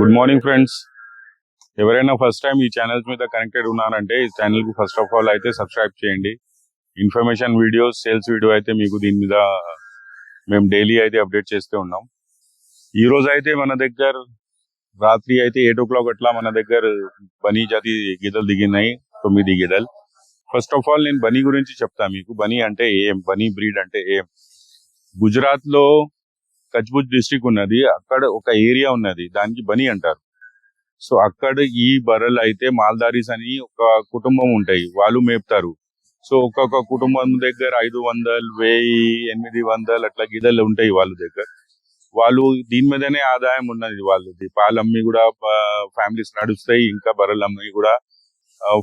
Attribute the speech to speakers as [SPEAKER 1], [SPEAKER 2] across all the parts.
[SPEAKER 1] Good morning friends. ఎవరైనా first time ఈ channels మీద కనెక్టెడ్ ఉన్నారంటే ఈ ఛానల్ కు ఫస్ట్ ఆఫ్ ఆల్ అయితే సబ్స్క్రైబ్ చేయండి. ఇన్ఫర్మేషన్ వీడియోస్, సేల్స్ వీడియో అయితే మీకు దీని మీద మేము డైలీ అయితే అప్డేట్ చేస్తూ ఉన్నాం. ఈ రోజు అయితే మన దగ్గర రాత్రి అయితే 8 o'clock అట్లా మన దగ్గర బనీ జాతి గీదలు దిగినాయి, 9 గీదలు. ఫస్ట్ ఆఫ్ ఆల్ నేను బనీ గురించి చెప్తా మీకు. బనీ అంటే ఏం, బనీ బ్రీడ్ అంటే ఏం. గుజరాత్ లో కచ్బుజ్ డిస్ట్రిక్ట్ ఉన్నది, అక్కడ ఒక ఏరియా ఉన్నది, దానికి బనీ అంటారు. సో అక్కడ ఈ బర్రెలు అయితే మాల్దారీస్ అని ఒక కుటుంబం ఉంటాయి, వాళ్ళు మేపుతారు. సో ఒక్కొక్క కుటుంబం దగ్గర 500, 1000, 800 అట్లా గిదలు ఉంటాయి వాళ్ళ దగ్గర. వాళ్ళు దీని మీదనే ఆదాయం ఉన్నది వాళ్ళది. పాలు అమ్మి కూడా ఫ్యామిలీస్ నడుస్తాయి, ఇంకా బర్రెలు అమ్మి కూడా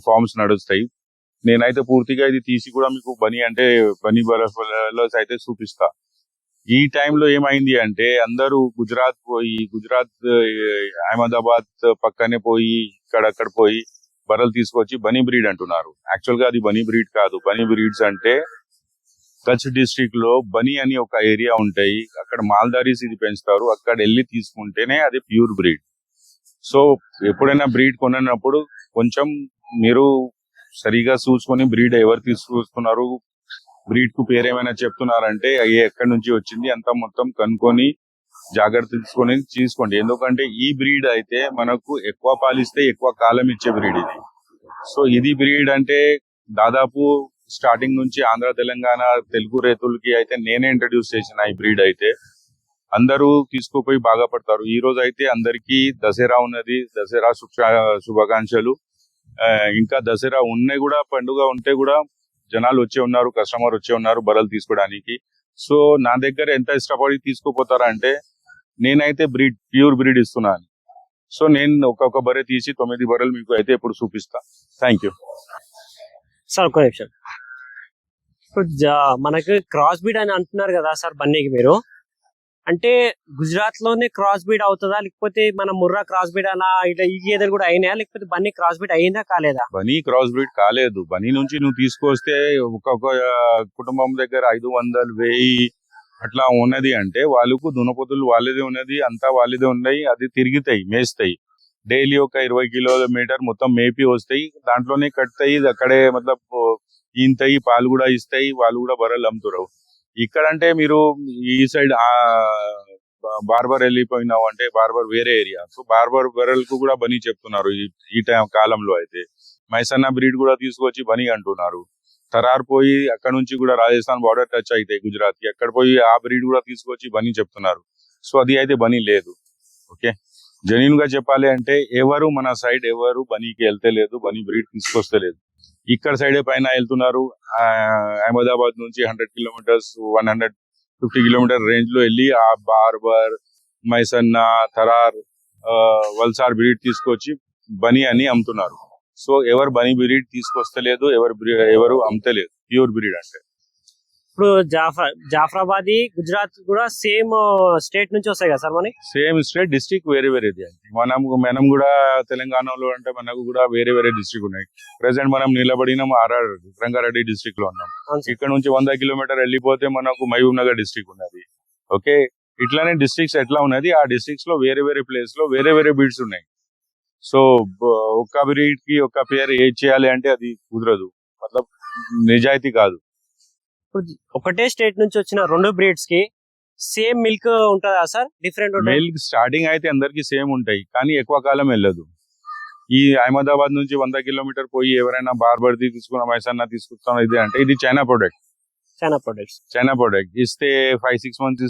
[SPEAKER 1] ఫార్మ్స్ నడుస్తాయి. నేనైతే పూర్తిగా ఇది తీసి కూడా మీకు బనీ అంటే బనీ బర్రెలు అయితే చూపిస్తా. ఈ టైంలో ఏమైంది అంటే అందరూ గుజరాత్ అహ్మదాబాద్ పక్కనే పోయి ఇక్కడక్కడ పోయి బర్రెలు తీసుకొచ్చి బనీ బ్రీడ్ అంటున్నారు. యాక్చువల్ గా అది బనీ బ్రీడ్ కాదు. బనీ బ్రీడ్స్ అంటే కచ్ డిస్ట్రిక్ట్ లో బనీ అని ఒక ఏరియా ఉంటాయి, అక్కడ మాల్దారీస్ ఇది పెంచుతారు. అక్కడ వెళ్ళి తీసుకుంటేనే అది ప్యూర్ బ్రీడ్. సో ఎప్పుడైనా బ్రీడ్ కొనప్పుడు కొంచెం మీరు సరిగా చూసుకొని బ్రీడ్ ఎవరు తీసుకొస్తున్నారు, బ్రీడ్ కు పేరేమైనా చెప్తున్నారంటే అయ్యే ఎక్కడి నుంచి వచ్చింది అంతా మొత్తం కనుక్కొని జాగ్రత్త తీసుకొని తీసుకోండి. ఎందుకంటే ఈ బ్రీడ్ అయితే మనకు ఎక్కువ పాలిస్తే ఎక్కువ కాలం ఇచ్చే బ్రీడ్ ఇది. సో ఇది బ్రీడ్ అంటే దాదాపు స్టార్టింగ్ నుంచి ఆంధ్ర, తెలంగాణ తెలుగు రైతులకి అయితే నేనే ఇంట్రడ్యూస్ చేసిన ఈ బ్రీడ్. అయితే అందరూ తీసుకుపోయి బాగా పడతారు. ఈ రోజు అయితే అందరికీ దసరా ఉన్నది, దసరా శుభాకాంక్షలు. ఇంకా దసరా ఉన్నాయి కూడా, పండుగ ఉంటే కూడా జనాలు వచ్చే ఉన్నారు, కస్టమర్ వచ్చే ఉన్నారు బర్రెలు తీసుకోవడానికి. సో నా దగ్గర ఎంత ఇష్టపడి తీసుకుపోతారా అంటే నేనైతే ప్యూర్ బ్రీడ్ ఇస్తున్నాను. సో నేను ఒక్కొక్క బర్రె తీసి 9 బర్రెలు మీకు అయితే ఇప్పుడు చూపిస్తా. Thank you
[SPEAKER 2] sir. ఒక నిమిషం. ఇప్పుడు మనకి క్రాస్ బ్రీడ్ అని అంటున్నారు కదా సార్ బన్నీకి మీరు, అంటే గుజరాత్ లోనే క్రాస్ బ్రీడ్ అవుతుందా, లేకపోతే మన ముర్రా క్రాస్ బ్రీడ్ అలా ఇట్లా ఈ గేదెలు కూడా అయినాయా, లేకపోతే బన్నీ క్రాస్ బ్రీడ్ అయిందా కాలేదా?
[SPEAKER 1] బనీ క్రాస్ బ్రీడ్ కాలేదు. బనీ నుంచి నువ్వు తీసుకొస్తే ఒక్కొక్క కుటుంబం దగ్గర 500, 1000 అట్లా ఉన్నది అంటే వాళ్ళకు దునపోతులు వాళ్ళదే ఉన్నది, అంతా వాళ్ళదే ఉన్నాయి. అది తిరుగుతాయి, మేస్తాయి. డైలీ ఒక 20 కిలోమీటర్ మొత్తం మేపి వస్తాయి, దాంట్లోనే కట్టుతాయి, అక్కడే మతలబ్ ఈంతాయి, పాలు కూడా ఇస్తాయి, వాళ్ళు కూడా బర్రెలు అమ్ముతారు. ఇక్కడంటే మీరు ఈ సైడ్ బార్బర్ వెళ్ళిపోయినావు అంటే బార్బర్ వేరే ఏరియా. సో బార్బర్ బర్రెలకు కూడా బనీ చెప్తున్నారు ఈ కాలంలో. అయితే మైసన్నా బ్రీడ్ కూడా తీసుకొచ్చి బనీ అంటున్నారు. తరార్ పోయి అక్కడ నుంచి కూడా రాజస్థాన్ బార్డర్ టచ్ అయితే గుజరాత్ కి, అక్కడ పోయి ఆ బ్రీడ్ కూడా తీసుకొచ్చి బనీ చెప్తున్నారు. సో అది అయితే బనీ లేదు. ఓకే, జెన్యూన్ గా చెప్పాలి అంటే ఎవరు మన సైడ్ ఎవరు బనీకి వెళ్తలేదు, బనీ బ్రీడ్ తీసుకొస్తలేదు. ఇక్కడ సైడే పైన వెళ్తున్నారు. అహ్మదాబాద్ నుంచి 100 కిలోమీటర్స్, 150 కిలోమీటర్ రేంజ్ లో వెళ్ళి ఆ బార్బర్, మైసన్నా, తరార్, వల్సార్ బ్రీడ్ తీసుకొచ్చి బనీ అని అమ్ముతున్నారు. సో ఎవరు బనీ బ్రీడ్ తీసుకొస్తలేదు, ఎవరు అమ్ముతలేదు ప్యూర్ బ్రీడ్ అంటే.
[SPEAKER 2] ఇప్పుడు జాఫరాబాద్ గుజరాత్ కూడా సేమ్ స్టేట్ నుంచి వస్తాయి కదా సార్? మనకి
[SPEAKER 1] సేమ్ స్టేట్, డిస్ట్రిక్ట్ వేరే వేరేది. మనం కూడా తెలంగాణలో అంటే మనకు కూడా వేరే వేరే డిస్ట్రిక్ట్ ఉన్నాయి. ప్రెసెంట్ మనం నిలబడిన రంగారెడ్డి డిస్ట్రిక్ట్ లో ఉన్నాం. ఇక్కడ నుంచి 100 కిలోమీటర్ వెళ్ళిపోతే మనకు మహబూబ్ నగర్ డిస్ట్రిక్ట్ ఉన్నది. ఓకే, ఇట్లానే డిస్ట్రిక్ట్స్ ఎట్లా ఉన్నది, ఆ డిస్ట్రిక్ట్స్ లో వేరే వేరే ప్లేస్ లో వేరే వేరే బ్రీడ్స్ ఉన్నాయి. సో ఒక్క బ్రీడ్ కి ఒక్క పేరు ఏది చేయాలి అంటే అది కుదరదు, మతలబ్ నిజాయితీ కాదు.
[SPEAKER 2] ఒకటే స్టేట్ నుంచి వచ్చిన 2 బ్రీడ్స్ కి సేమ్ మిల్క్ ఉంటుందా సార్? డిఫరెంట్
[SPEAKER 1] మిల్క్ స్టార్టింగ్ అయితే అందరికి సేమ్ ఉంటాయి, కానీ ఎక్కువ కాలం వెళ్ళదు. ఈ అహ్మదాబాద్ నుంచి 100 కిలోమీటర్ పోయి ఎవరైనా బార్బర్ తీసుకున్న మైసన్నా తీసుకుంటాం ఇది అంటే ఇది చైనా ప్రొడక్ట్ ఇస్తే 5-6 మంత్స్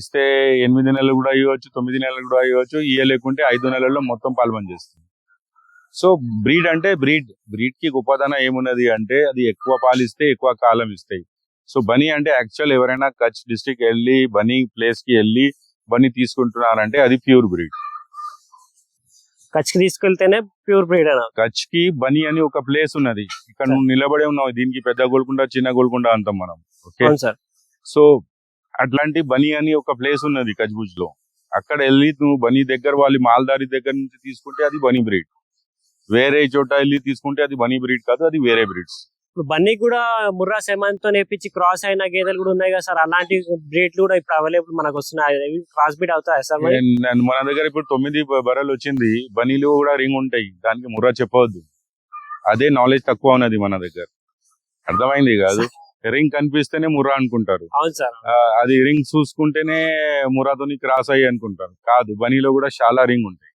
[SPEAKER 1] ఇస్తే 8 నెలలు కూడా ఇవ్వచ్చు, 9 నెలలు కూడా ఇవ్వచ్చు. లేకుంటే 5 నెలల్లో మొత్తం పాలు బంద్ చేస్తుంది. సో బ్రీడ్ అంటే బ్రీడ్ కి గొప్పదనం ఏమున్నది అంటే అది ఎక్కువ పాలు ఇస్తే ఎక్కువ కాలం ఇస్తాయి. సో బనీ అంటే యాక్చువల్ ఎవరైనా కచ్ డిస్ట్రిక్ట్ వెళ్ళి బనీ ప్లేస్ కి వెళ్ళి బనీ తీసుకుంటున్నారంటే అది ప్యూర్ బ్రీడ్.
[SPEAKER 2] కచ్ కి తీసుకెళ్తేనే ప్యూర్ బ్రీడ్ అన్న.
[SPEAKER 1] కచ్ కి బనీ అని ఒక ప్లేస్ ఉన్నది, ఇక్కడ నువ్వు నిలబడే ఉన్నావు. దీనికి పెద్ద గోల్కొండ, చిన్న గోల్కొండ అంటాం మనం. Okay sir. సో అట్లాంటి బనీ అని ఒక ప్లేస్ ఉన్నది కచ్బుజ్ లో. అక్కడ వెళ్ళి నువ్వు బనీ దగ్గర వాళ్ళ మాల్దారి దగ్గర నుంచి తీసుకుంటే అది బనీ బ్రీడ్. వేరే చోట వెళ్ళి తీసుకుంటే అది బనీ బ్రీడ్ కాదు, అది వేరే బ్రీడ్స్.
[SPEAKER 2] ఇప్పుడు బన్నీకి కూడా ముర్రా సెమాన్ తో నేర్పించి క్రాస్ అయిన గేదెలు కూడా ఉన్నాయి కదా సార్, అలాంటి బ్రీడ్లు కూడా ఇప్పుడు అవైలబుల్ మనకు వస్తున్నాయి. క్రాస్ బ్రీడ్ అవుతాయి సార్ మరి?
[SPEAKER 1] మన దగ్గర ఇప్పుడు 9 బర్రెలు వచ్చింది. బనీలు కూడా రింగ్ ఉంటాయి, దానికి ముర్రా చెప్పవద్దు. అదే నాలెడ్జ్ తక్కువ ఉన్నది మన దగ్గర, అర్థమైంది కాదు. రింగ్ కనిపిస్తేనే ముర్రా అనుకుంటారు.
[SPEAKER 2] అవును సార్.
[SPEAKER 1] అది రింగ్ చూసుకుంటేనే ముర్రాతోని క్రాస్ అయ్యి అనుకుంటారు. కాదు, బనీలో కూడా చాలా రింగ్ ఉంటాయి.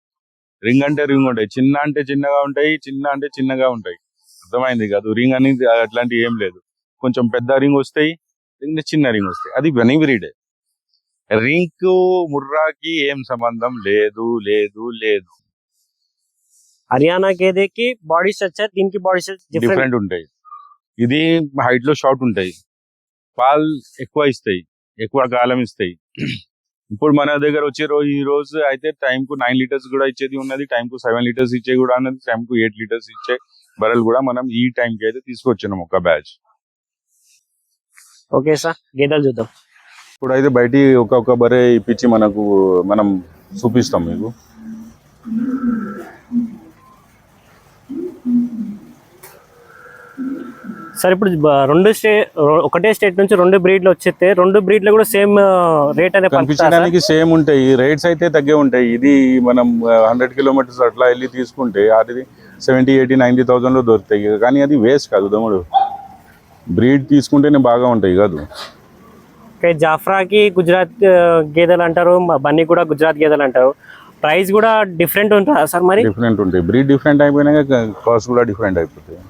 [SPEAKER 1] రింగ్ అంటే రింగ్ ఉంటాయి, చిన్న అంటే చిన్నగా ఉంటాయి, చిన్న అంటే చిన్నగా ఉంటాయి. అర్థమైంది కాదు. రింగ్ అనేది అట్లాంటివి ఏం లేదు. కొంచెం పెద్ద రింగ్ వస్తాయి, చిన్న రింగ్ వస్తాయి. అది బనీ బ్రీడే. రింగ్ కు ముర్రాకి ఏం సంబంధం లేదు లేదు లేదు.
[SPEAKER 2] హర్యానా గేదెకి బాడీ స్ట్రక్చర్, దీనికి బాడీ స్ట్రక్చర్
[SPEAKER 1] డిఫరెంట్ ఉంటాయి. ఇది హైట్ లో షార్ట్ ఉంటాయి, పాలు ఎక్కువ ఇస్తాయి, ఎక్కువ కాలం ఇస్తాయి. ఇప్పుడు మన దగ్గర వచ్చే ఈ రోజు అయితే టైం కు 9 లీటర్స్ కూడా ఇచ్చేది ఉన్నది, టైం కు 7 లీటర్స్ ఇచ్చే కూడా ఉన్నది, టైం కు 8 లీటర్స్ ఇచ్చే బర్రెలు కూడా మనం ఈ టైం కి అయితే తీసుకొచ్చినాం ఒక బ్యాచ్.
[SPEAKER 2] ఓకే సార్, గేదెలు చూద్దాం.
[SPEAKER 1] ఇప్పుడు అయితే బయట ఒక్కొక్క బర్రె ఇప్పించి మనం చూపిస్తాం మీకు.
[SPEAKER 2] సార్ ఇప్పుడు ఒకటే స్టేట్ నుంచి 2 బ్రీడ్లు వచ్చేస్తే 2 బ్రీడ్లు కూడా సేమ్ రేట్ అనే
[SPEAKER 1] కనిపించడానికి సేమ్ ఉంటాయి. రేట్స్ అయితే తగ్గే ఉంటాయి. ఇది మనం 100 కిలోమీటర్స్ అట్లా వెళ్ళి తీసుకుంటే అది 70, 80, 90,000 లో దొరుకుతాయి. కానీ అది వేస్ట్ కాదు తమ్ముడు, బ్రీడ్ తీసుకుంటేనే బాగా ఉంటాయి కాదు.
[SPEAKER 2] జాఫ్రాకి గుజరాత్ గేదెలు అంటారు, బన్నీ కూడా గుజరాత్ గేదెలు అంటారు. ప్రైస్ కూడా డిఫరెంట్ ఉంటుందా సార్ మరి?
[SPEAKER 1] డిఫరెంట్ ఉంటాయి. బ్రీడ్ డిఫరెంట్ అయిపోయినాక కాస్ట్ కూడా డిఫరెంట్ అయిపోతాయి.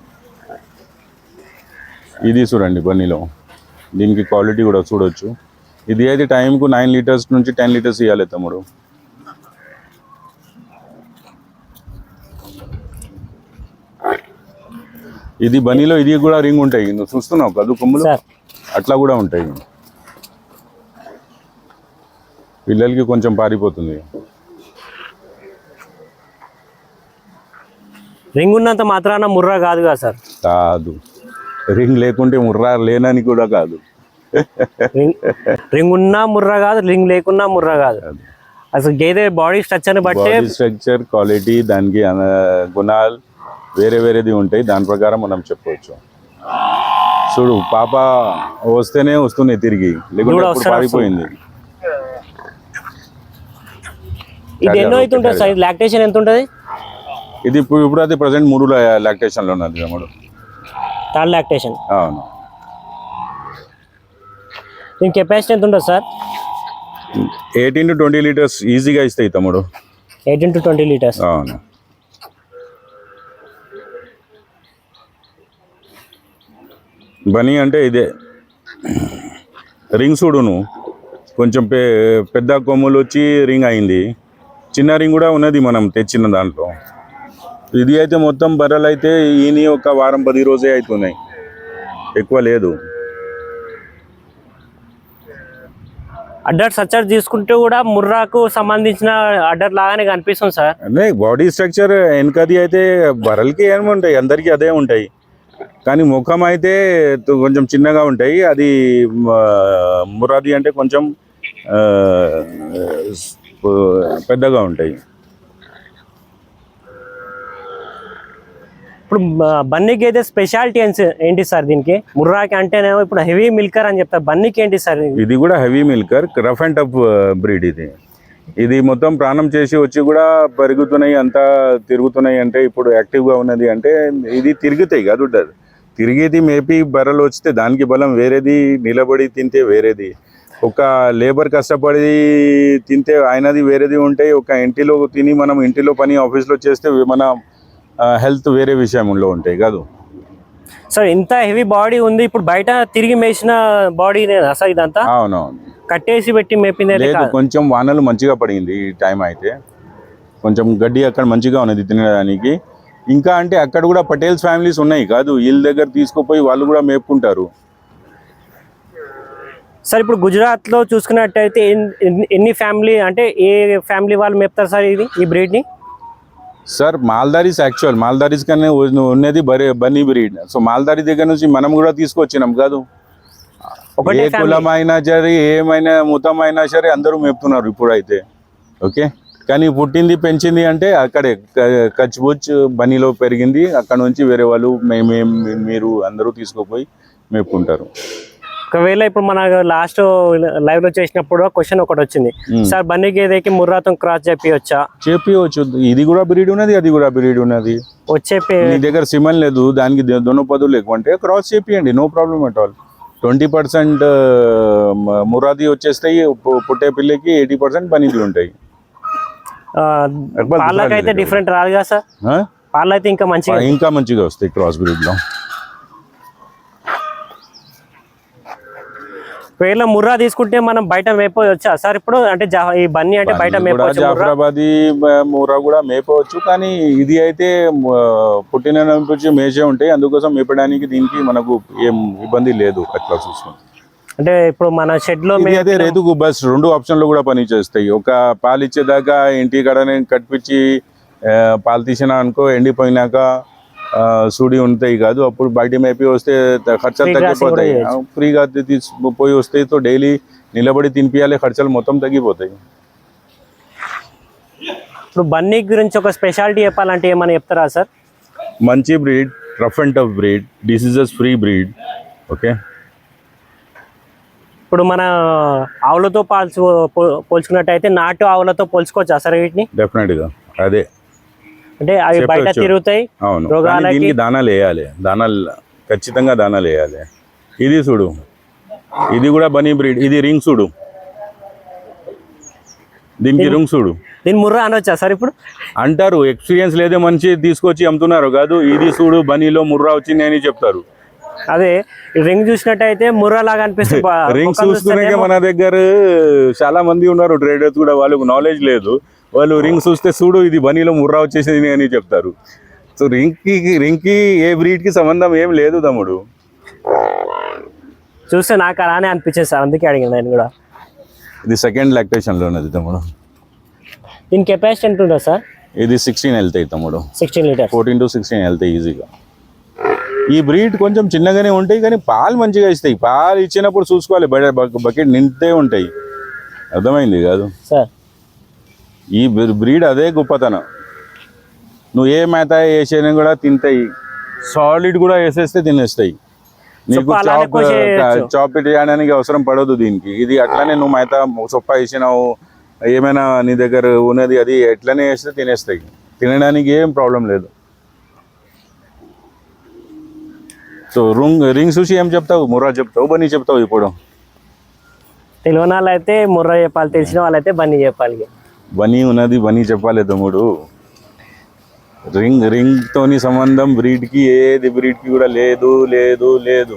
[SPEAKER 1] ఇది చూడండి బన్నీలో, దీనికి క్వాలిటీ కూడా చూడొచ్చు. ఇది అయితే టైంకు 9 లీటర్స్ నుంచి 10 లీటర్స్ ఇవ్వాలి తమ్ముడు. ఇది బన్నీలో ఇది కూడా రింగ్ ఉంటాయి, నువ్వు చూస్తున్నావు కదు కొమ్ములు, అట్లా కూడా ఉంటాయి. పిల్లలకి కొంచెం పారిపోతుంది.
[SPEAKER 2] రింగ్ ఉన్నంత మాత్రాన ముర్రా కాదు కదా సార్?
[SPEAKER 1] కాదు, రింగ్ లేకుంటే ముర్రా లేనని కూడా కాదు.
[SPEAKER 2] రింగ్ ఉన్నా ముర్రా కాదు, రింగ్ లేకున్నా ముర్రా కాదు. అసలు గేదె బాడీ స్ట్రక్చర్ బట్టి,
[SPEAKER 1] స్ట్రక్చర్, క్వాలిటీ, దానికి గుణాలు వేరే వేరేది ఉంటాయి. దాని ప్రకారం మనం చెప్పవచ్చు. చూడు, పాప వస్తేనే వస్తున్నాయి తిరిగి, లేకుంటే పారిపోయింది.
[SPEAKER 2] ఇది ఎన్నో అవుతుంటుంది సార్? లాక్టేషన్ ఎంత ఉంటుంది?
[SPEAKER 1] ఇది ఇప్పుడు అయితే ప్రజెంట్ 3 లాక్టేషన్ లో ఉన్నది తమ్ముడు.
[SPEAKER 2] 3rd lactation.
[SPEAKER 1] అవును.
[SPEAKER 2] దీని కెపాసిటీ ఎంత ఉంటుంది సార్?
[SPEAKER 1] 18 to 20 లీటర్స్ ఈజీగా ఇస్తాయి తమ్ముడు.
[SPEAKER 2] 18 to 20 లీటర్స్.
[SPEAKER 1] అవును. బనీ అంటే ఇదే. రింగ్ చూడు నువ్వు, కొంచెం పెద్ద కొమ్ములు వచ్చి రింగ్ అయింది, చిన్న రింగ్ కూడా ఉన్నది మనం తెచ్చిన దాంట్లో. ఇది అయితే మొత్తం బర్రెలు అయితే ఈయన ఒక వారం 10 రోజే అవుతున్నాయి, ఎక్కువ లేదు.
[SPEAKER 2] అడ్డర్ స్ట్రక్చర్ తీసుకుంటే కూడా ముర్రాకు సంబంధించిన అడ్డర్ లాగానే కనిపిస్తుంది సార్.
[SPEAKER 1] అదే బాడీ స్ట్రక్చర్ వెనకది అయితే బర్రెలకి ఏముంటాయి, అందరికీ అదే ఉంటాయి. కానీ ముఖం అయితే కొంచెం చిన్నగా ఉంటాయి. అది ముర్రాది అంటే కొంచెం పెద్దగా ఉంటాయి.
[SPEAKER 2] ఇప్పుడు బన్నీకి అయితే స్పెషాలిటీ ఏంటి సార్? దీనికి ముర్రాకి అంటేనేమో ఇప్పుడు హెవీ మిల్కర్ అని చెప్తారు, బన్నీకి ఏంటి సార్?
[SPEAKER 1] ఇది కూడా heavy milker, rough and tough breed. ఇది మొత్తం ప్రాణం చేసి వచ్చి కూడా పెరుగుతున్నాయి, అంతా తిరుగుతున్నాయి. అంటే ఇప్పుడు యాక్టివ్గా ఉన్నది అంటే ఇది తిరుగుతాయి కాదు, తిరిగేది మేపి బర్రెలు వస్తే దానికి బలం వేరేది, నిలబడి తింటే వేరేది, ఒక లేబర్ కష్టపడి తింటే ఆయనది వేరేది ఉంటాయి. ఒక ఇంటిలో తిని మనం ఇంటిలో పని ఆఫీస్లో చేస్తే మన హెల్త్ వేరే విషయంలో ఉంటాయి కాదు
[SPEAKER 2] సార్. ఇంత హెవీ బాడీ ఉంది, ఇప్పుడు బయట తిరిగి మేసిన బాడీ సార్ ఇదంతా?
[SPEAKER 1] అవునవును,
[SPEAKER 2] కట్టేసి పెట్టి మేపింది
[SPEAKER 1] లేదు. కొంచెం వానలు మంచిగా పడింది ఈ టైం అయితే, కొంచెం గడ్డి అక్కడ మంచిగా ఉన్నది తినడానికి. ఇంకా అంటే అక్కడ కూడా పటేల్స్ ఫ్యామిలీస్ ఉన్నాయి కాదు, వీళ్ళ దగ్గర తీసుకుపోయి వాళ్ళు కూడా మేపుకుంటారు.
[SPEAKER 2] సార్ ఇప్పుడు గుజరాత్ లో చూసుకున్నట్టయితే ఎన్ని ఫ్యామిలీ, అంటే ఏ ఫ్యామిలీ వాళ్ళు మేపుతారు సార్ ఈ బ్రీడ్ ని?
[SPEAKER 1] సార్ మాల్దారీస్, యాక్చువల్ మాల్దారీస్ కన్నా ఉన్నది బన్నీ బ్రీడ్. సో మాల్దారీ దగ్గర నుంచి మనం కూడా తీసుకొచ్చినాం కాదు. ఏ కులం అయినా సరే, ఏమైనా ముతం అయినా సరే అందరూ మేపుతున్నారు ఇప్పుడు అయితే. ఓకే. కానీ పుట్టింది పెంచింది అంటే అక్కడే కచ్బుచ్ బనీలో పెరిగింది. అక్కడ నుంచి వేరే వాళ్ళు మీరు అందరూ తీసుకుపోయి మేపుకుంటారు.
[SPEAKER 2] ఒకవేళ ఇప్పుడు మన లాస్ట్ లైవ్ లో చేసినప్పుడు క్వశ్చన్ ఒకటి వచ్చింది, సార్ బన్నీ గేదెకి ముర్రాతో క్రాస్ చెప్పవచ్చు.
[SPEAKER 1] ఇది కూడా బ్రీడ్ ఉన్నది, అది కూడా బ్రీడ్ ఉన్నది.
[SPEAKER 2] వచ్చే
[SPEAKER 1] మీ దగ్గర సిమన్ లేదు, దానికి దొనపదులు లేకుంటే క్రాస్ చేపియండి, నో ప్రాబ్లం అట్ ఆల్. 20% మురాది వచ్చేస్తాయి పుట్టే పిల్లకి, 80% బనీది ఉంటాయి.
[SPEAKER 2] పాలకైతే డిఫరెంట్ రాదు కదా సార్? పాలు అయితే ఇంకా
[SPEAKER 1] మంచిగా వస్తాయి క్రాస్ బ్రీడ్ లో.
[SPEAKER 2] ఒకవేళ ముర్రా తీసుకుంటే మనం బయట మేపవచ్చా సార్ ఇప్పుడు? అంటే ఈ బన్నీ అంటే బయట మేపవచ్చు,
[SPEAKER 1] జాఫరాబాదీ ముర్రా కూడా మేపవచ్చు. కానీ ఇది అయితే పుట్టిన నుంచి మేసే ఉంటాయి, అందుకోసం మేపడానికి దీనికి మనకు ఏం ఇబ్బంది లేదు. అట్లా చూసుకుంటే
[SPEAKER 2] అంటే ఇప్పుడు మన షెడ్ లో
[SPEAKER 1] అయితే రేతుకు బస్ 2 ఆప్షన్లు కూడా పని చేస్తాయి. ఒక పాలు ఇచ్చేదాకా ఇంటి కడనే కట్టించి పాలు తీసినా అనుకో, ఎండిపోయినాక సూడి ఉంటాయి కాదు, అప్పుడు బయట మేపి వస్తే ఖర్చులు తగ్గిపోతాయి. ఫ్రీగా పోయి వస్తాయి, తో డైలీ నిలబడి తినిపియాలి, ఖర్చులు మొత్తం తగ్గిపోతాయి.
[SPEAKER 2] ఇప్పుడు బన్నీ గురించి ఒక స్పెషాలిటీ చెప్పాలంటే ఏమని చెప్తారా సార్?
[SPEAKER 1] మంచి breed, rough and tough breed, diseases free breed. Okay,
[SPEAKER 2] ఇప్పుడు మన ఆవులతో పోల్చుకున్నట్టయితే నాటు ఆవులతో పోల్చుకోవచ్చా సార్ వీటిని?
[SPEAKER 1] డెఫినెట్ గా అదే,
[SPEAKER 2] అంటే అవి బయట తిరుగుతాయి.
[SPEAKER 1] అవును, దీనికి దానాలు వేయాలి, ఖచ్చితంగా దానాలు వేయాలి. ఇది చూడు, ఇది కూడా బనీ బ్రీడ్, ఇది రింగ్ చూడు, దీనికి రింగ్ చూడు.
[SPEAKER 2] దీని ముర్రా అనొచ్చా సార్? ఇప్పుడు
[SPEAKER 1] అంటారు ఎక్స్పీరియన్స్ లేదే మంచి తీసుకొచ్చి అమ్ముతున్నారు కాదు, ఇది చూడు బనీలో ముర్రా వచ్చింది అని చెప్తారు.
[SPEAKER 2] అదే రింగ్ చూసినట్టయితే ముర్రా లాగా అనిపిస్తుంది.
[SPEAKER 1] రింగ్ చూసుకునే మన దగ్గర చాలా మంది ఉన్నారు ట్రేడర్స్ కూడా, వాళ్ళకు నాలెడ్జ్ లేదు. వాళ్ళు రింగ్ చూస్తే చూడు ఇది బనీలో ముర్రా వచ్చేసింది అని చెప్తారు. సో రింగ్ కి ఏ బ్రీడ్ కి సంబంధం ఏం లేదు తమ్ముడు.
[SPEAKER 2] చూస్తే నాకు అలానే అనిపించేది సార్, అందుకే అడిగాను నేను కూడా.
[SPEAKER 1] ఇది సెకండ్ లాక్టేషన్ లో ఉన్నది తమ్ముడు.
[SPEAKER 2] దీని కెపాసిటీ ఎంత ఉంటుంది సార్?
[SPEAKER 1] ఇది 16 వెళ్తాయి తమ్ముడు,
[SPEAKER 2] 16 లీటర్స్,
[SPEAKER 1] 14 to 16 వెళ్తాయి ఈజీగా. ఈ బ్రీడ్ కొంచెం చిన్నగానే ఉంటాయి కానీ పాలు మంచిగా ఇస్తాయి. పాలు ఇచ్చినప్పుడు చూసుకోవాలి, బకెట్ నింటే ఉంటాయి. అర్థమైంది కాదు
[SPEAKER 2] సార్?
[SPEAKER 1] ఈ బ్రీడ్ అదే గొప్పతనం. నువ్వు ఏ మేత వేసేనా కూడా తింటాయి, సాలిడ్ కూడా వేసేస్తే తినేస్తాయి. నీకు చాప్ చేయడానికి అవసరం పడదు దీనికి. ఇది అట్లానే నువ్వు మేత సొప్ప వేసినావు, ఏమైనా నీ దగ్గర ఉన్నది అది ఎట్లనే వేస్తే తినేస్తాయి, తినడానికి ఏం ప్రాబ్లం లేదు. సో రింగ్ చూసి ఏం చెప్తావు? ముర్రా చెప్తావు, బన్నీ చెప్తావు? ఇప్పుడు
[SPEAKER 2] తెలియని వాళ్ళు అయితే ముర్రా చెప్పాలి, తెలిసిన వాళ్ళైతే బన్నీ చెప్పాలి.
[SPEAKER 1] బనీ ఉన్నది బనీ చెప్పాలి తమ్ముడు. రింగ్ తోని సంబంధం బ్రీడ్ కి ఏది బ్రీడ్ కి కూడా లేదు లేదు లేదు.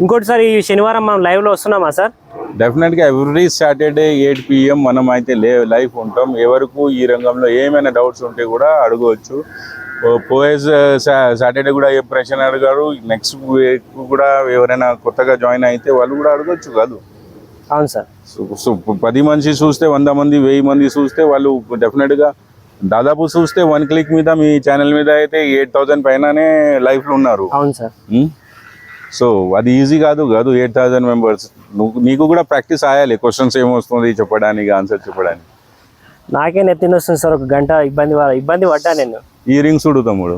[SPEAKER 2] ఇంకోటి సార్, ఈ శనివారం మనం లైవ్ లో వస్తున్నామా సార్?
[SPEAKER 1] డెఫినెట్ గా ఎవ్రీ సాటర్డే 8 PM మనం అయితే లైవ్ ఉంటాం. ఎవరికి ఈ రంగంలో ఏమైనా డౌట్స్ ఉంటే కూడా అడగవచ్చు. పోయే సాటర్డే కూడా ఏ ప్రశ్న అడిగారు, నెక్స్ట్ వీక్ కూడా ఎవరైనా కొత్తగా జాయిన్ అయితే వాళ్ళు కూడా అడగచ్చు కాదు?
[SPEAKER 2] అవును సార్.
[SPEAKER 1] సో 10 మంది చూస్తే 100 మంది 1000 మంది చూస్తే వాళ్ళు డెఫినెట్ గా దాదాపు చూస్తే 1 క్లిక్ మీద మీ ఛానల్ మీద అయితే 8000 పైననే లైఫ్ లో ఉన్నారు.
[SPEAKER 2] అవును సార్.
[SPEAKER 1] సో అది ఈజీ కాదు 8000 మెంబర్స్. నీకు కూడా ప్రాక్టీస్ అయ్యాలి, క్వశ్చన్స్ ఏమొస్తుంది చెప్పడానికి, ఆన్సర్ చెప్పడానికి.
[SPEAKER 2] నాకే నెత్తిన వస్తుంది సార్, ఒక గంట ఇబ్బంది పడ్డా నేను.
[SPEAKER 1] ఈ రింగ్ చూడు తమ్ముడు,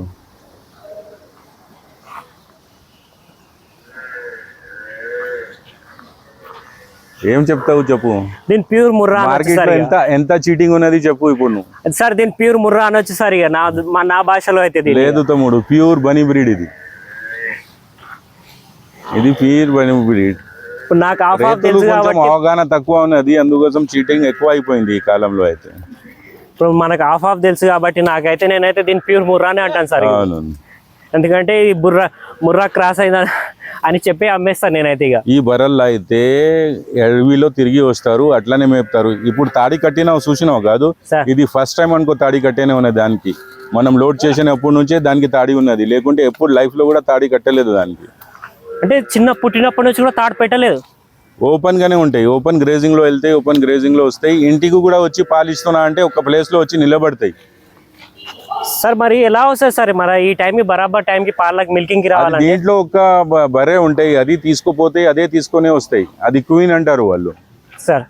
[SPEAKER 1] ఏం చెప్తావు చెప్పు?
[SPEAKER 2] దీని ప్యూర్ ముర్రా
[SPEAKER 1] మార్కెట్ లో ఎంత చీటింగ్ ఉన్నది చెప్పు ఇప్పుడు నువ్వు.
[SPEAKER 2] సార్ దీని ప్యూర్ ముర్రా అనొచ్చు సార్, ఇక నా భాషలో అయితే
[SPEAKER 1] లేదు తమ్ముడు, ప్యూర్ బనీ బ్రీడ్ ఇది. ఇది ప్యూర్ బనీ బ్రీడ్.
[SPEAKER 2] నాకు
[SPEAKER 1] కొంచెం అవగాహన తక్కువ ఉన్నది, అందుకోసం చీటింగ్ ఎక్కువ అయిపోయింది ఈ కాలంలో. అయితే
[SPEAKER 2] ఇప్పుడు మనకు హాఫ్ తెలుసు కాబట్టి నాకైతే నేనైతే దీని ప్యూర్ ముర్రానే అంటాను సార్. ఎందుకంటే ఈ ముర్రా క్రాస్ అయిందా అని చెప్పి అమ్మేస్తాను నేనైతే. ఇక
[SPEAKER 1] ఈ బర్రెల్లో అయితే అడవిలో తిరిగి వస్తారు, అట్లానే మేపుతారు. ఇప్పుడు తాడి కట్టినావు చూసినావు కాదు, ఇది ఫస్ట్ టైం అనుకో తాడి కట్టేనే ఉన్నది దానికి. మనం లోడ్ చేసినప్పటి నుంచే దానికి తాడి ఉన్నది, లేకుంటే ఎప్పుడు లైఫ్ లో కూడా తాడి కట్టలేదు దానికి.
[SPEAKER 2] అంటే పుట్టినప్పటి నుంచి కూడా తాడు పెట్టలేదు,
[SPEAKER 1] ఓపెన్ గానే ఉంటాయి. ఓపెన్ గ్రేజింగ్ లో వెళ్తాయి, ఓపెన్ గ్రేజింగ్ లో వస్తాయి. ఇంటికి కూడా వచ్చి పాలిస్తున్నా అంటే ఒక ప్లేస్ లో వచ్చి నిలబడతాయి.
[SPEAKER 2] సార్ మరి ఎలా వస్తుంది సార్ మరి ఈ టైంకి బరాబర్ టైంకి పార్లకి మిల్కింగ్ కి రావాలి?
[SPEAKER 1] దీంట్లో ఒక బర్రె ఉంటాయి, అది తీసుకుపోతే అదే తీసుకునే వస్తాయి. అది క్వీన్ అంటారు వాళ్ళు.
[SPEAKER 2] సార్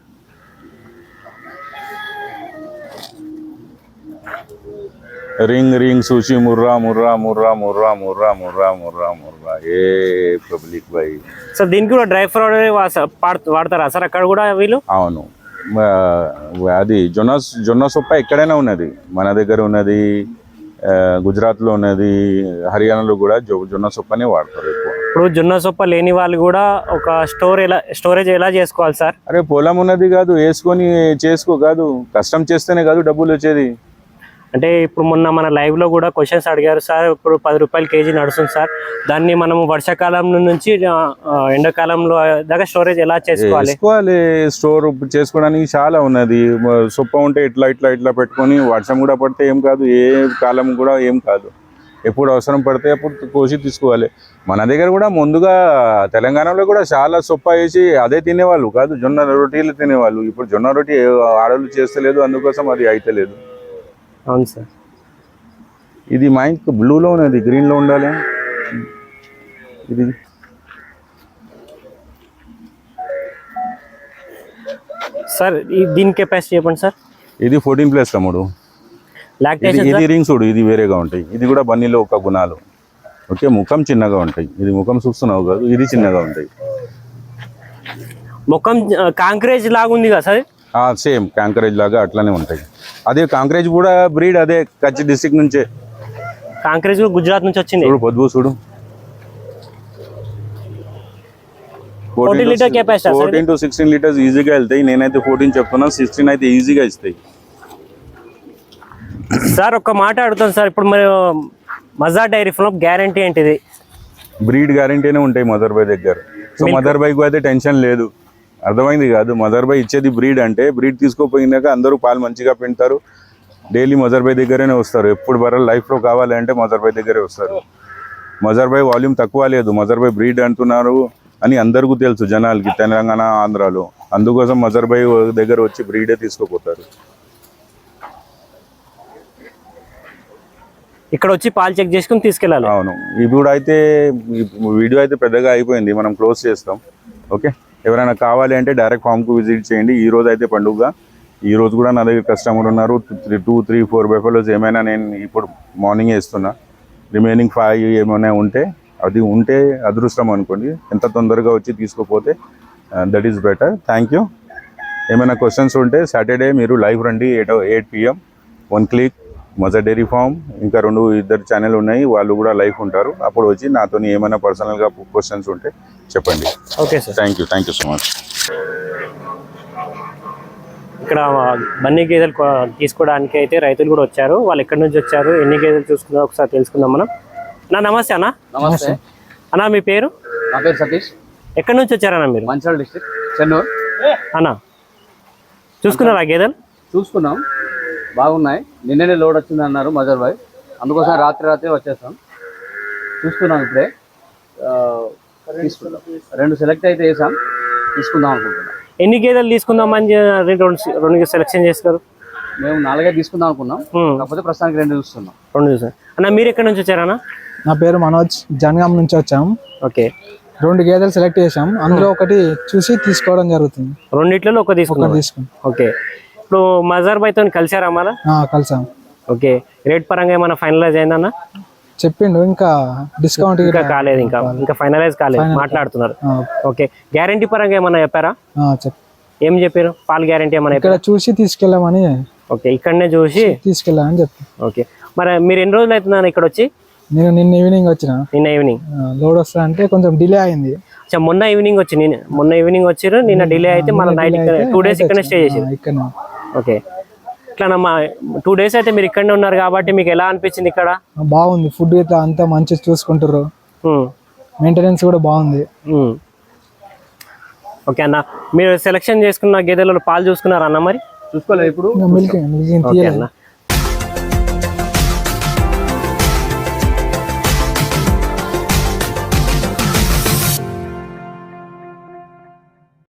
[SPEAKER 1] रिंग रिंग सूची मुर्रा मुर्रा मुर्रा मुर्रा मुर्रा मुर्रा मुर्रा मुर्रा ఏ పబ్లిక్ బై.
[SPEAKER 2] సార్ దీనికి కూడా డ్రై ఫ్రూట్ వాడతారా సార్ అక్కడ కూడా వీళ్ళు?
[SPEAKER 1] అవును, అది జొన్న సొప్ప ఎక్కడైనా ఉన్నది, మన దగ్గర ఉన్నది, గుజరాత్లో ఉన్నది, హర్యానాలో కూడా జొన్న సొప్పనే వాడతారు ఎక్కువ.
[SPEAKER 2] ఇప్పుడు జొన్న సొప్ప లేని వాళ్ళు కూడా ఒక స్టోరేజ్ ఎలా చేసుకోవాలి సార్?
[SPEAKER 1] అరే పొలం ఉన్నది కాదు, వేసుకొని చేసుకో, కాదు కష్టం చేస్తేనే కాదు డబ్బులు వచ్చేది.
[SPEAKER 2] అంటే ఇప్పుడు మొన్న మన లైవ్ లో కూడా క్వశ్చన్స్ అడిగారు సార్. ఇప్పుడు 10 రూపాయలు కేజీ నడుస్తుంది సార్, దాన్ని మనం వర్షాకాలం నుంచి ఎండాకాలంలో దాకా స్టోరేజ్ ఎలా చేసుకోవాలి?
[SPEAKER 1] స్టోర్ చేసుకోవడానికి చాలా ఉన్నది. సొప్ప ఉంటే ఇట్లా ఇట్లా ఇట్లా పెట్టుకొని వర్షం కూడా పడితే ఏం కాదు, ఏ కాలం కూడా ఏం కాదు, ఎప్పుడు అవసరం పడితే అప్పుడు కోసి తీసుకోవాలి. మన దగ్గర కూడా ముందుగా తెలంగాణలో కూడా చాలా సొప్ప వేసి అదే తినేవాళ్ళు కాదు, జొన్న రొట్టెలు తినేవాళ్ళు. ఇప్పుడు జొన్న రొట్టె ఆడలు చేస్తలేదు, అందుకోసం అది అయితలేదు.
[SPEAKER 2] అవును సార్.
[SPEAKER 1] ఇది మైండ్ బ్లూలో ఉన్నది, గ్రీన్లో ఉండాలి. ఇది
[SPEAKER 2] సార్ దీని కెపాసిటీ చెప్పండి సార్.
[SPEAKER 1] ఇది 14+ తమ్ముడు. ఇది రింగ్స్ చూడు, ఇది వేరేగా ఉంటాయి. ఇది కూడా బన్నీలో ఒక గుణాలు. ఓకే, ముఖం చిన్నగా ఉంటాయి. ఇది ముఖం చూస్తున్నావు కాదు, ఇది చిన్నగా ఉంటాయి.
[SPEAKER 2] ముఖం కాంక్రేజ్ లాగా ఉంది కదా సార్?
[SPEAKER 1] సేమ్ కాంకరేజ్ లాగా అట్లానే ఉంటాయి. అదే కాంకరేజ్ కూడా బ్రీడ్ అదే కచ్ డిస్ట్రిక్ట్ నుంచే.
[SPEAKER 2] కాంక్రేజ్ గుజరాత్ నుంచి వచ్చింది.
[SPEAKER 1] చూడు పొద్దు చూడు,
[SPEAKER 2] 14 లీటర్ కెపాసిటీ
[SPEAKER 1] 14 to 16 లీటర్స్ ఈజీగా వెళ్తాయి. నేనైతే 14 చెప్తున్నా, 16 అయితే ఈజీగా ఇస్తాయి.
[SPEAKER 2] సార్ ఒక్క మాట అడుగుతాను సార్, ఇప్పుడు మరి మజా డైరీ ఫార్మ్ గ్యారంటీ ఏంటిది?
[SPEAKER 1] బ్రీడ్ గ్యారంటీనే ఉంటాయి మదర్ బై దగ్గర. సో మదర్ బైకు అయితే టెన్షన్ లేదు, అర్థమైంది కాదు. మదర్ బై ఇచ్చేది బ్రీడ్ అంటే, బ్రీడ్ తీసుకోపోయినాక అందరూ పాలు మంచిగా పింటారు. డైలీ మదర్ బై దగ్గరనే వస్తారు. ఎప్పుడు బర్రెలు లైఫ్లో కావాలంటే మదర్ బై దగ్గరే వస్తారు. మదర్ బై వాల్యూమ్ తక్కువ లేదు, మదర్ బై బ్రీడ్ అంటున్నారు అని అందరికీ తెలుసు జనాలకి, తెలంగాణ ఆంధ్రాలో. అందుకోసం మదర్ బై దగ్గర వచ్చి బ్రీడే తీసుకోపోతారు.
[SPEAKER 2] ఇక్కడ వచ్చి పాలు చెక్ చేసుకుని తీసుకెళ్ళాలి.
[SPEAKER 1] అవును. ఇప్పుడు అయితే వీడియో అయితే పెద్దగా అయిపోయింది, మనం క్లోజ్ చేస్తాం. ఓకే, ఎవరైనా కావాలి అంటే డైరెక్ట్ ఫామ్కు విజిట్ చేయండి. ఈ రోజు అయితే పండుగ, ఈ రోజు కూడా నా దగ్గర కస్టమర్ ఉన్నారు. 2, 3, 4 బెఫలోస్ ఏమైనా నేను ఇప్పుడు మార్నింగే ఇస్తున్నా. రిమైనింగ్ 5 ఏమైనా ఉంటే, అది ఉంటే అదృష్టం అనుకోండి. ఎంత తొందరగా వచ్చి తీసుకోపోతే that is better. Thank you. ఏమైనా క్వశ్చన్స్ ఉంటే సాటర్డే మీరు లైవ్ రండి, 8 PM, 1 click Mother Dairy farm. ఇంకా 2 ఛానల్ ఉన్నాయి, వాళ్ళు కూడా లైవ్ ఉంటారు. అప్పుడు వచ్చి నాతో ఏమైనా పర్సనల్గా క్వశ్చన్స్ ఉంటే చెప్పండి.
[SPEAKER 2] Okay sir,
[SPEAKER 1] thank you so much.
[SPEAKER 2] ఇక్కడ బన్నీ గేదెలు తీసుకోవడానికి అయితే రైతులు కూడా వచ్చారు. వాళ్ళు ఎక్కడి నుంచి వచ్చారు, ఎన్ని గేదెలు చూసుకున్నారో ఒకసారి తెలుసుకుందాం మనం. అన్నా నమస్తే. అన్న
[SPEAKER 3] నమస్తే
[SPEAKER 2] అన్న, మీ పేరు?
[SPEAKER 3] నా పేరు సతీష్.
[SPEAKER 2] ఎక్కడి నుంచి వచ్చారన్నా మీరు?
[SPEAKER 3] మంచిర్యాల డిస్ట్రిక్ట్, చెన్నూరు.
[SPEAKER 2] అన్న చూసుకున్నారా గేదెలు?
[SPEAKER 3] చూసుకున్నాం, బాగున్నాయి. నిన్ననే లోడ్ వచ్చింది అన్నారు మదర్ బాయ్, అందుకోసం రాత్రి వచ్చేస్తాం. చూస్తున్నాం ఇప్పుడే, తీసుకుందాం. 2 సెలెక్ట్ అయితే వేసాం, తీసుకుందాం అనుకుంటున్నాం.
[SPEAKER 2] ఎన్ని గేదెలు తీసుకుందామని 2 సెలెక్షన్ చేస్తారు?
[SPEAKER 3] మేము 4 తీసుకుందాం అనుకున్నాం, కాకపోతే ప్రస్తుతానికి 2 చూస్తున్నాం.
[SPEAKER 2] 2 చూసారు. అన్న మీరు ఎక్కడి నుంచి వచ్చారన్నా?
[SPEAKER 4] నా పేరు మనోజ్, జనగాం నుంచి వచ్చాము.
[SPEAKER 2] ఓకే,
[SPEAKER 4] 2 గేదెలు సెలెక్ట్ చేసాం, అందులో ఒకటి చూసి తీసుకోవడం జరుగుతుంది.
[SPEAKER 2] 2 ఒక తీసుకున్నాం. ఓకే, ఇప్పుడు మజర్ బైతో కలిసారా మన?
[SPEAKER 4] కలిసాం.
[SPEAKER 2] ఓకే, రేట్ పరంగా ఏమైనా ఫైనలైజ్ అయిందన్న?
[SPEAKER 4] చెప్పిండు, ఇంకా డిస్కౌంట్
[SPEAKER 2] ఇంకా కాలేదు, ఇంకా ఫైనలైజ్ కాలేదు, మాట్లాడుతున్నారు. ఓకే, గ్యారంటీ పరంగా ఏమన్నా చెప్పారా? ఏం చెప్పారు? పాలు గ్యారంటీ ఏమన్నా
[SPEAKER 4] ఇక్కడ చూసి తీసుకెళ్ళామని.
[SPEAKER 2] ఓకే, ఇక్కడనే చూసి
[SPEAKER 4] తీసుకెళ్ళామని చెప్పి.
[SPEAKER 2] ఓకే, మరి మీరు ఎన్ని రోజులు అవుతుందా ఇక్కడ వచ్చి?
[SPEAKER 4] నేను నిన్న ఈవినింగ్ వచ్చిన.
[SPEAKER 2] నిన్న ఈవినింగ్
[SPEAKER 4] లోడ్ వస్తా అంటే కొంచెం డిలే అయింది.
[SPEAKER 2] మొన్న ఈవినింగ్ వచ్చారు, నిన్న డిలే అయితే మన నైట్ 2 days ఇక్కడనే స్టే చేసారు.
[SPEAKER 4] ఇక్కడ
[SPEAKER 2] ఓకే, ఇట్లా 2 days అయితే మీరు ఇక్కడనే ఉన్నారు కాబట్టి మీకు ఎలా అనిపించింది ఇక్కడ?
[SPEAKER 4] బాగుంది, ఫుడ్ ఇట్లా అంతా మంచి చూసుకుంటారు, మెయింటెనెన్స్ కూడా బాగుంది.
[SPEAKER 2] ఓకే అన్న, మీరు సెలెక్షన్ చేసుకున్న గేదెలలో పాలు చూసుకున్నారా అన్న? మరి
[SPEAKER 3] చూసుకోలేదు ఇప్పుడు.
[SPEAKER 2] ఓకే అన్న,